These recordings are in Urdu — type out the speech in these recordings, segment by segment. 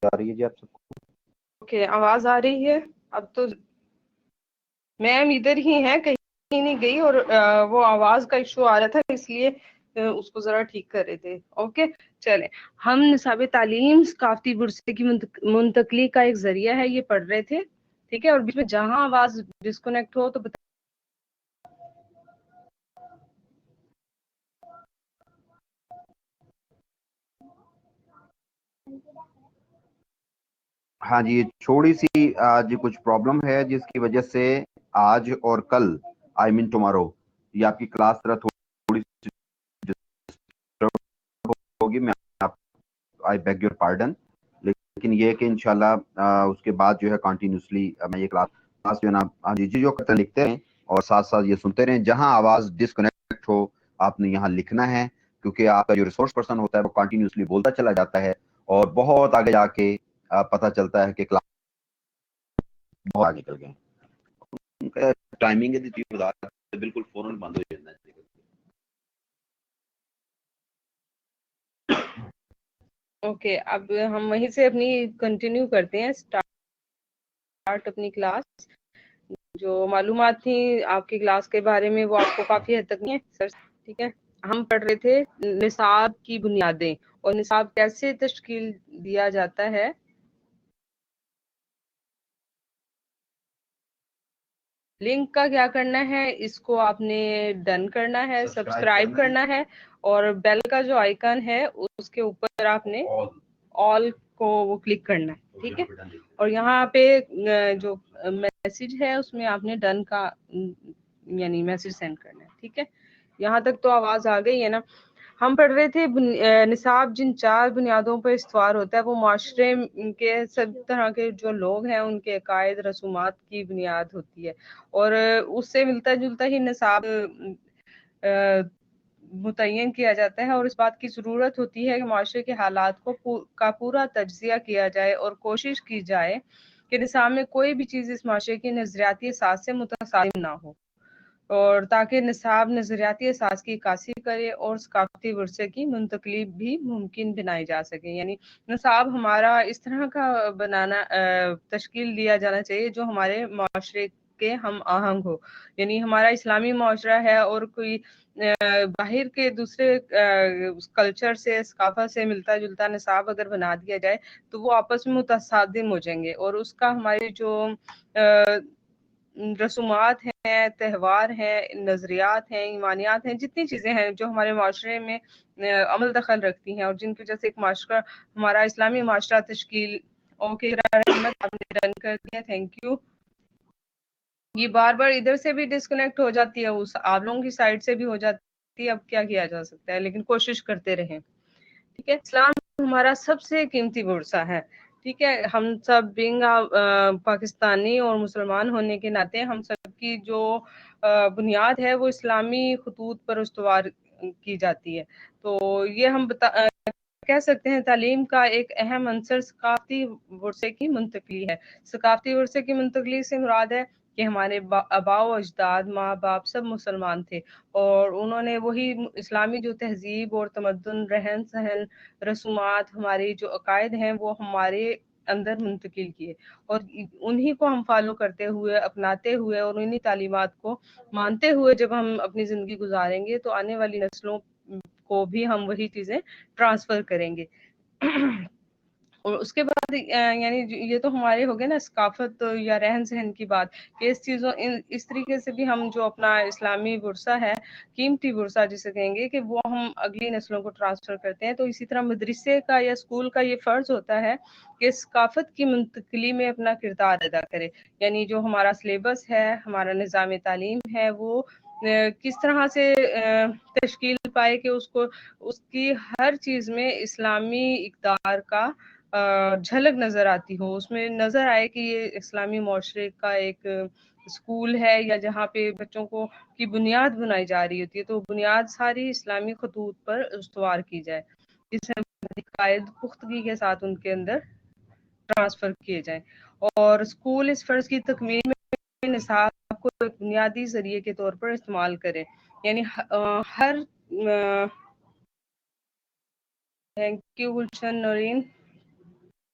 آ رہی ہے جی آپ سب کو؟ اوکے آواز آ رہی ہے اب تو؟ میم ادھر ہی ہے کہیں نہیں گئی، اور وہ آواز کا ایشو آ رہا تھا اس لیے اس کو ذرا ٹھیک کر رہے تھے. اوکے چلیں، ہم نصاب تعلیم ثقافتی ورثے کی منتقلی کا ایک ذریعہ ہے یہ پڑھ رہے تھے. ٹھیک ہے، اور بیچ میں جہاں آواز ڈسکنیکٹ ہو تو ہاں جی، تھوڑی سی آج کچھ پرابلم ہے جس کی وجہ سے آج اور کل آئی مین ٹمارو یہ آپ کی کلاس طرح تھوڑی سی ہوگی. میں آئی بیگ یور پارڈن، لیکن یہ کہ انشاءاللہ اس کے بعد جو ہے کنٹینیوسلی میں یہ کلاس جو ہے نا جی جو کرتے لکھتے ہیں اور ساتھ ساتھ یہ سنتے رہیں. جہاں آواز ڈسکنیکٹ ہو آپ نے یہاں لکھنا ہے، کیونکہ آپ کا جو ریسورس پرسن ہوتا ہے وہ کنٹینیوسلی بولتا چلا جاتا ہے اور بہت آگے جا کے پتہ چلتا ہے کہ کلاس بہت آگے نکل گئے. ٹائمنگ بالکل فوراً بند ہو جانا ہے. اوکے اب ہم وہیں سے اپنی کنٹینیو کرتے ہیں اسٹارٹ اپنی کلاس. جو معلومات تھیں آپ کی کلاس کے بارے میں وہ آپ کو کافی حد تک نہیں ہے سر. ٹھیک ہے، ہم پڑھ رہے تھے نصاب کی بنیادیں اور نصاب کیسے تشکیل دیا جاتا ہے. لنک کا کیا کرنا ہے، اس کو آپ نے ڈن کرنا ہے، سبسکرائب کرنا ہے، اور بیل کا جو آئیکن ہے اس کے اوپر آپ نے آل کو وہ کلک کرنا ہے. ٹھیک ہے، اور یہاں پہ جو میسج ہے اس میں آپ نے ڈن کا یعنی میسج سینڈ کرنا ہے. ٹھیک ہے، یہاں تک تو آواز آ گئی ہے نا. ہم پڑھ رہے تھے نصاب جن 4 بنیادوں پر استوار ہوتا ہے وہ معاشرے کے سب طرح کے جو لوگ ہیں ان کے عقائد رسومات کی بنیاد ہوتی ہے، اور اس سے ملتا جلتا ہی نصاب متعین کیا جاتا ہے. اور اس بات کی ضرورت ہوتی ہے کہ معاشرے کے حالات کا پورا تجزیہ کیا جائے اور کوشش کی جائے کہ نصاب میں کوئی بھی چیز اس معاشرے کی نظریاتی اساس سے متصادم نہ ہو، اور تاکہ نصاب نظریاتی اساس کی عکاسی کرے اور ثقافتی ورثے کی منتقلی بھی ممکن بنائی جا سکے. یعنی نصاب ہمارا اس طرح کا بنانا تشکیل دیا جانا چاہیے جو ہمارے معاشرے کے ہم آہنگ ہو. یعنی ہمارا اسلامی معاشرہ ہے اور کوئی باہر کے دوسرے کلچر سے ثقافت سے ملتا جلتا نصاب اگر بنا دیا جائے تو وہ آپس میں متصادم ہو جائیں گے، اور اس کا ہمارے جو رسومات ہیں، تہوار ہیں، نظریات ہیں، ایمانیات ہیں، جتنی چیزیں ہیں جو ہمارے معاشرے میں عمل دخل رکھتی ہیں اور جن کی وجہ سے ایک معاشرہ ہمارا اسلامی معاشرہ تشکیل. اوکے آپ نے ڈن کر دیا، تھینک یو. یہ بار بار ادھر سے بھی ڈسکنیکٹ ہو جاتی ہے، اس آپ لوگوں کی سائڈ سے بھی ہو جاتی ہے. اب کیا کیا جا سکتا ہے، لیکن کوشش کرتے رہیں. ٹھیک ہے، اسلام ہمارا سب سے قیمتی ورثہ ہے. ٹھیک ہے، ہم سب بینگ پاکستانی اور مسلمان ہونے کے ناطے ہم سب کی جو بنیاد ہے وہ اسلامی خطوط پر استوار کی جاتی ہے. تو یہ ہم کہہ سکتے ہیں تعلیم کا ایک اہم عنصر ثقافتی ورثے کی منتقلی ہے. ثقافتی ورثے کی منتقلی سے مراد ہے کہ ہمارے آباء و اجداد، ماں باپ سب مسلمان تھے، اور انہوں نے وہی اسلامی جو تہذیب اور تمدن، رہن سہن، رسومات، ہماری جو عقائد ہیں وہ ہمارے اندر منتقل کیے، اور انہی کو ہم فالو کرتے ہوئے، اپناتے ہوئے اور انہی تعلیمات کو مانتے ہوئے جب ہم اپنی زندگی گزاریں گے تو آنے والی نسلوں کو بھی ہم وہی چیزیں ٹرانسفر کریں گے. اور اس کے بعد یعنی یہ تو ہمارے ہو گئے نا ثقافت یا رہن سہن کی بات، کہ اس چیزوں اس طریقے سے بھی ہم جو اپنا اسلامی ورثہ ہے، قیمتی ورثہ جسے کہیں گے، کہ وہ ہم اگلی نسلوں کو ٹرانسفر کرتے ہیں. تو اسی طرح مدرسے کا یا اسکول کا یہ فرض ہوتا ہے کہ ثقافت کی منتقلی میں اپنا کردار ادا کرے. یعنی جو ہمارا سلیبس ہے، ہمارا نظام تعلیم ہے، وہ کس طرح سے تشکیل پائے کہ اس کی ہر چیز میں اسلامی اقدار کا جھلک نظر آتی ہو، اس میں نظر آئے کہ یہ اسلامی معاشرے کا ایک اسکول ہے یا جہاں پہ بچوں کو کی بنیاد بنائی جا رہی ہوتی ہے، تو بنیاد ساری اسلامی خطوط پر استوار کی جائے، جس میں قائد پختگی کے ساتھ ان کے اندر ٹرانسفر کیے جائیں. اور اسکول اس فرض کی تکمیل میں نصاب کو ایک بنیادی ذریعے کے طور پر استعمال کرے. یعنی ہر تھینک یو گلشن نورین.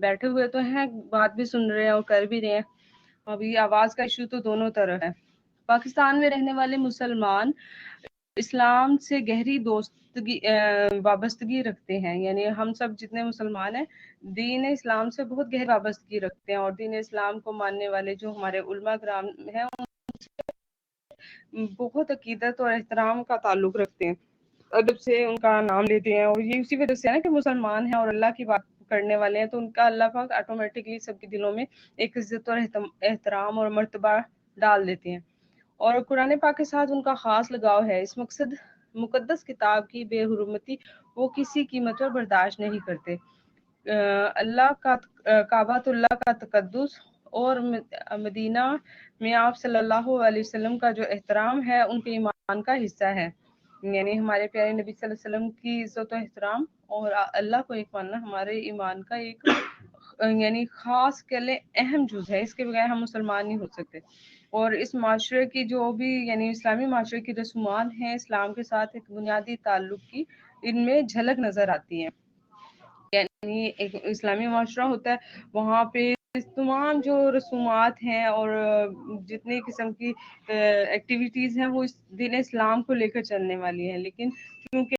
بیٹھے ہوئے تو ہیں، بات بھی سن رہے ہیں اور کر بھی رہے ہیں. ابھی آواز کا ایشو تو دونوں طرف ہے. پاکستان میں رہنے والے مسلمان اسلام سے گہری وابستگی رکھتے ہیں. یعنی ہم سب جتنے مسلمان ہیں دین اسلام سے بہت گہری وابستگی رکھتے ہیں، اور دین اسلام کو ماننے والے جو ہمارے علماء کرام ہیں بہت عقیدت اور احترام کا تعلق رکھتے ہیں، ادب سے ان کا نام لیتے ہیں. اور یہ اسی وجہ سے ہے نا کہ مسلمان ہیں اور اللہ کی بات کرنے والے ہیں، تو ان کا اللہ پاک آٹومیٹکلی سب کے دلوں میں ایک عزت اور احترام اور مرتبہ ڈال دیتے ہیں. اور قرآن پاک کے ساتھ ان کا خاص لگاؤ ہے. اس مقدس کتاب کی بے حرمتی وہ کسی قیمت پر برداشت نہیں کرتے. اللہ کا کعبۃ اللہ کا تقدس اور مدینہ میں آپ صلی اللہ علیہ وسلم کا جو احترام ہے ان کے ایمان کا حصہ ہے. یعنی ہمارے پیارے نبی صلی اللہ علیہ وسلم کی عزت و احترام اور اللہ کو ایک ماننا ہمارے ایمان کا ایک یعنی خاص کہہ لیں اہم جز ہے. اس کے بغیر ہم مسلمان نہیں ہو سکتے. اور اس معاشرے کی جو بھی یعنی اسلامی معاشرے کی رسومات ہیں اسلام کے ساتھ ایک بنیادی تعلق کی ان میں جھلک نظر آتی ہیں. یعنی ایک اسلامی معاشرہ ہوتا ہے، وہاں پہ تمام جو رسومات ہیں اور جتنی قسم کی ایکٹیویٹیز ہیں وہ اس دین اسلام کو لے کر چلنے والی ہیں. لیکن کیونکہ